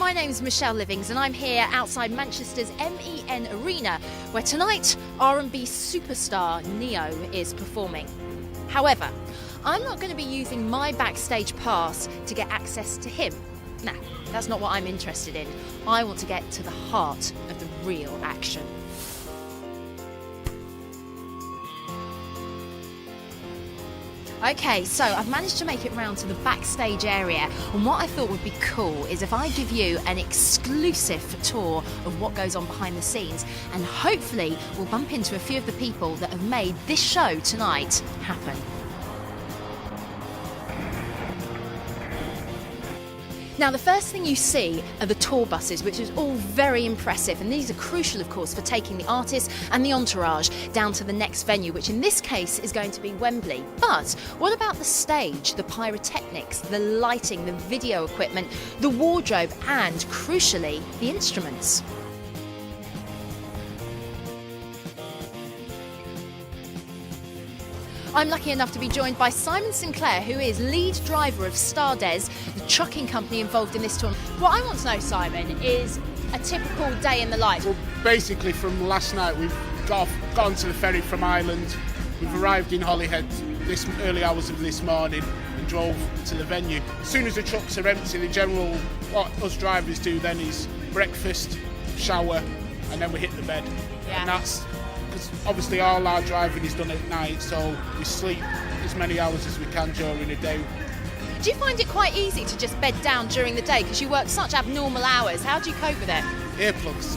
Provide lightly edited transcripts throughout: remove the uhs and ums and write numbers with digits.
my name's Michelle Livings and I'm here outside Manchester's MEN Arena, where tonight R&B superstar Neo is performing. However, I'm not going to be using my Backstage pass to get access to him. Nah, that's not what I'm interested in. I want to get to the heart of the real action. Okay, so I've managed to make it round to the backstage area, and what I thought would be cool is if I give you an exclusive tour of what goes on behind the scenes, and hopefully we'll bump into a few of the people that have made this show tonight happen. Now, the first thing you see are the tour buses, which is all very impressive, and these are crucial, of course, for taking the artists and the entourage down to the next venue, which in this case is going to be Wembley. But what about the stage, the pyrotechnics, the lighting, the video equipment, the wardrobe, and crucially, the instruments? I'm lucky enough to be joined by Simon Sinclair, who is lead driver of Stardes, the trucking company involved in this tour. What I want to know, Simon, is a typical day in the life. Well, basically from last night we've got onto the ferry from Ireland. We've arrived in Holyhead this early hours of this morning and drove to the venue. As soon as the trucks are empty, what us drivers do then is breakfast, shower, and then we hit the bed. Yeah. And that's because obviously all our driving is done at night, so we sleep as many hours as we can during the day. Do you find it quite easy to just bed down during the day because you work such abnormal hours? How do you cope with it? Earplugs.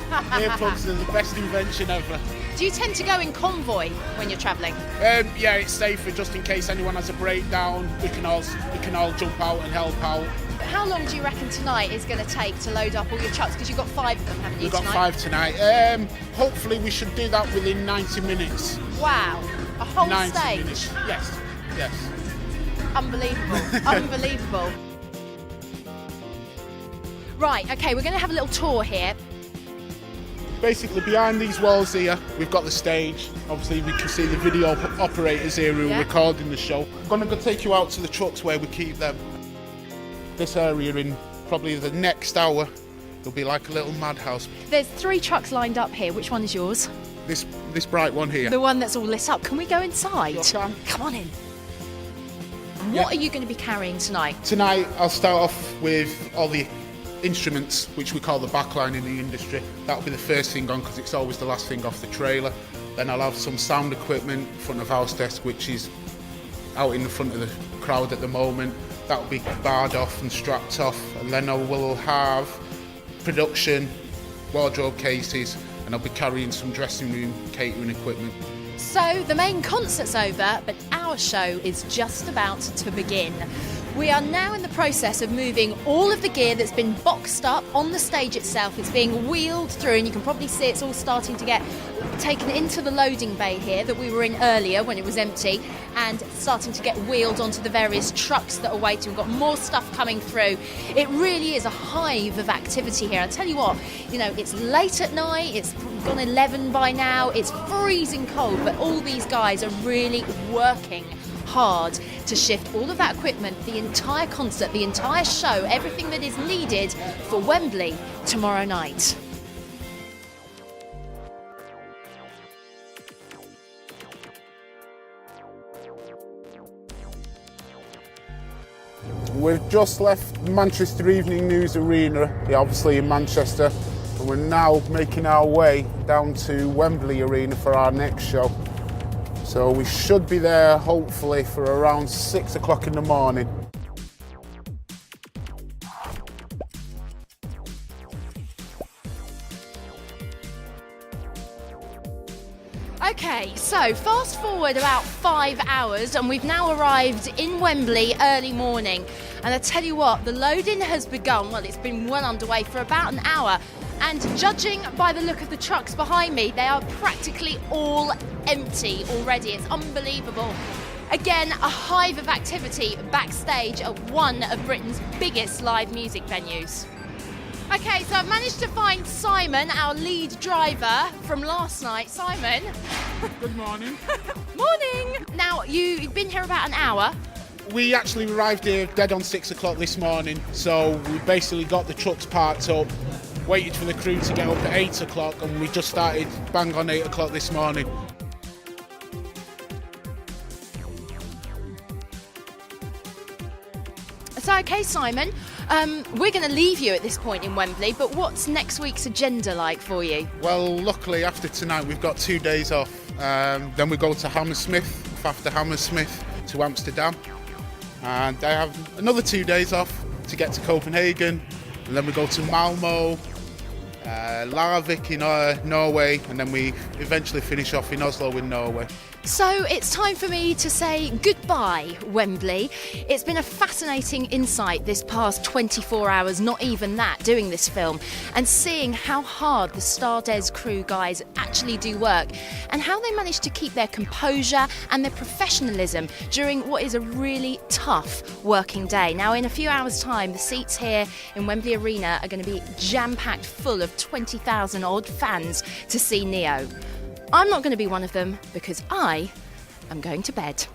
Earplugs are the best invention ever. Do you tend to go in convoy when you're travelling? Yeah, it's safer just in case anyone has a breakdown. We can all jump out and help out. How long do you reckon tonight is going to take to load up all your trucks? Because you've got 5 of them, haven't you, We've got tonight? 5 tonight. Hopefully we should do that within 90 minutes. Wow, a whole 90 stage? minutes. Yes. Unbelievable, unbelievable. Right, okay, we're going to have a little tour here. Basically, behind these walls here, we've got the stage. Obviously, we can see the video operators here who are recording the show. I'm going to go take you out to the trucks where we keep them. This area, in probably the next hour, it'll be like a little madhouse. There's 3 trucks lined up here. Which one is yours? This bright one here. The one that's all lit up. Can we go inside? Sure can. Come on in. What are you going to be carrying tonight? Tonight, I'll start off with all the instruments, which we call the backline in the industry. That'll be the first thing on because it's always the last thing off the trailer. Then I'll have some sound equipment in front of house desk, which is out in the front of the crowd at the moment. That'll be barred off and strapped off, and then I will have production, wardrobe cases, and I'll be carrying some dressing room catering equipment. So the main concert's over, but our show is just about to begin. We are now in the process of moving all of the gear that's been boxed up on the stage itself. It's being wheeled through, and you can probably see it's all starting to get taken into the loading bay here that we were in earlier when it was empty, and starting to get wheeled onto the various trucks that are waiting. We've got more stuff coming through. It really is a hive of activity here. I tell you what, it's late at night, it's gone 11 by now, it's freezing cold, but all these guys are really working hard to shift all of that equipment, the entire concert, the entire show, everything that is needed for Wembley tomorrow night. We've just left Manchester Evening News Arena, obviously in Manchester, and we're now making our way down to Wembley Arena for our next show. So we should be there hopefully for around 6 o'clock in the morning. Okay, so fast forward about 5 hours and we've now arrived in Wembley early morning. And I tell you what, the loading has begun. Well, it's been well underway for about an hour. And judging by the look of the trucks behind me, they are practically all empty already. It's unbelievable. Again, a hive of activity backstage at one of Britain's biggest live music venues. Okay, so I've managed to find Simon, our lead driver from last night. Simon. Good morning. Morning. Now, you've been here about an hour. We actually arrived here dead on 6 o'clock this morning, so we basically got the trucks parked up, waited for the crew to get up at 8 o'clock, and we just started bang on 8 o'clock this morning. So, okay, Simon, we're going to leave you at this point in Wembley, but what's next week's agenda like for you? Well, luckily after tonight we've got 2 days off. Then we go to Hammersmith, after Hammersmith to Amsterdam. And I have another 2 days off to get to Copenhagen. And then we go to Malmo, Larvik in Norway, and then we eventually finish off in Oslo in Norway. So it's time for me to say goodbye, Wembley. It's been a fascinating insight this past 24 hours, not even that, doing this film, and seeing how hard the Stardes crew guys actually do work and how they manage to keep their composure and their professionalism during what is a really tough working day. Now, in a few hours' time, the seats here in Wembley Arena are going to be jam-packed full of 20,000 odd fans to see Neo. I'm not going to be one of them because I am going to bed.